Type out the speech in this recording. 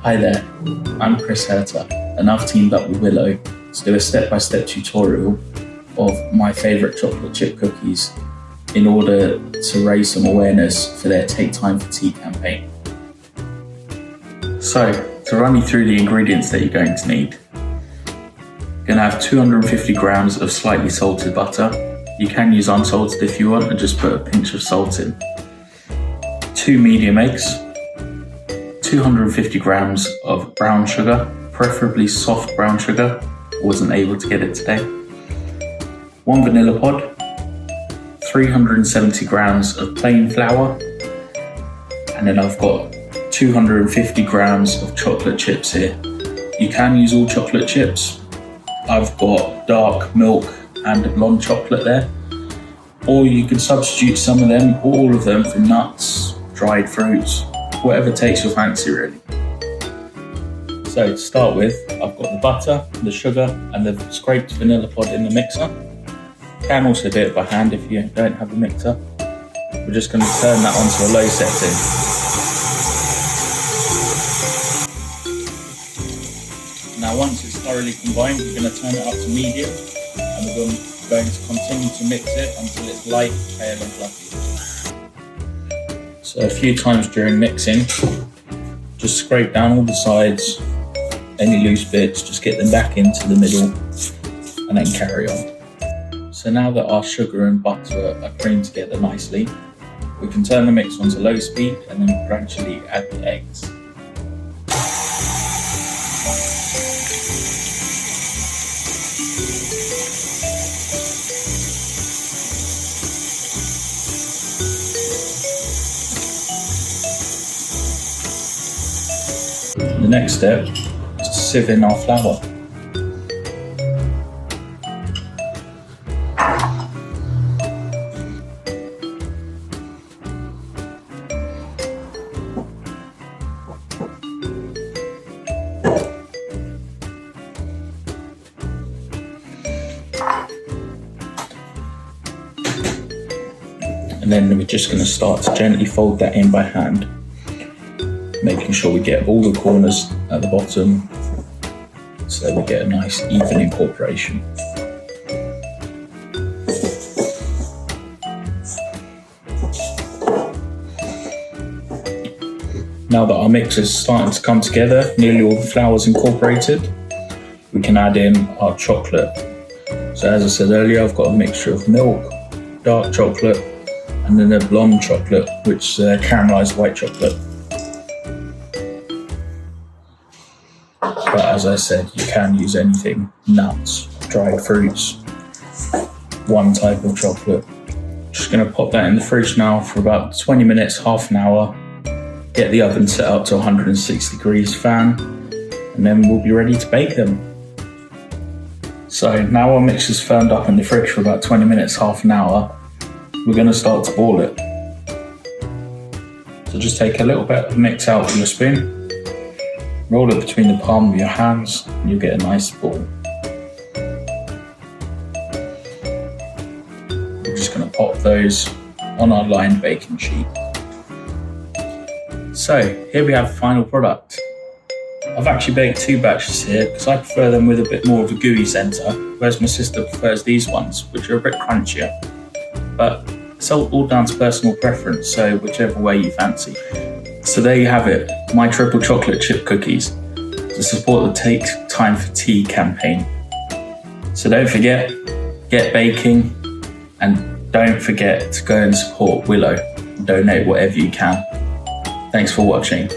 Hi there, I'm Chris Herter, and I've teamed up with Willow to do a step-by-step tutorial of my favourite chocolate chip cookies in order to raise some awareness for their Take Time for Tea campaign. So, to run you through the ingredients that you're going to need. You're going to have 250 grams of slightly salted butter. You can use unsalted if you want and just put a pinch of salt in. 2 medium eggs. 250 grams of brown sugar, preferably soft brown sugar. Wasn't able to get it today. 1 vanilla pod. 370 grams of plain flour. And then I've got 250 grams of chocolate chips here. You can use all chocolate chips. I've got dark milk and a blonde chocolate there. Or you can substitute some of them, or all of them, for nuts, dried fruits, whatever takes your fancy really. So to start with, I've got the butter, the sugar and the scraped vanilla pod in the mixer. You can also do it by hand if you don't have a mixer. We're just going to turn that onto a low setting. Now once it's thoroughly combined, we're going to turn it up to medium and we're going to continue to mix it until it's light, pale and fluffy. So a few times during mixing, just scrape down all the sides, any loose bits, just get them back into the middle and then carry on. So now that our sugar and butter are creamed together nicely, we can turn the mix onto low speed and then gradually add the eggs. The next step is to sieve in our flour. And then we're just going to start to gently fold that in by hand, making sure we get all the corners at the bottom so we get a nice even incorporation. Now that our mix is starting to come together, nearly all the flour's incorporated, we can add in our chocolate. So as I said earlier, I've got a mixture of milk, dark chocolate and then a blonde chocolate, which is caramelized white chocolate. But as I said, you can use anything, nuts, dried fruits, one type of chocolate. Just going to pop that in the fridge now for about 20 minutes, half an hour. Get the oven set up to 160 degrees fan, and then we'll be ready to bake them. So now our mix is firmed up in the fridge for about 20 minutes, half an hour. We're going to start to ball it. So just take a little bit of mix out with your spoon, roll it between the palm of your hands and you'll get a nice ball. We're just going to pop those on our lined baking sheet. So here we have the final product. I've actually baked 2 batches here because I prefer them with a bit more of a gooey centre, whereas my sister prefers these ones, which are a bit crunchier. But it's all down to personal preference, so whichever way you fancy. So there you have it, my triple chocolate chip cookies to support the Take Time for Tea campaign. So don't forget, get baking, and don't forget to go and support Willow and donate whatever you can. Thanks for watching.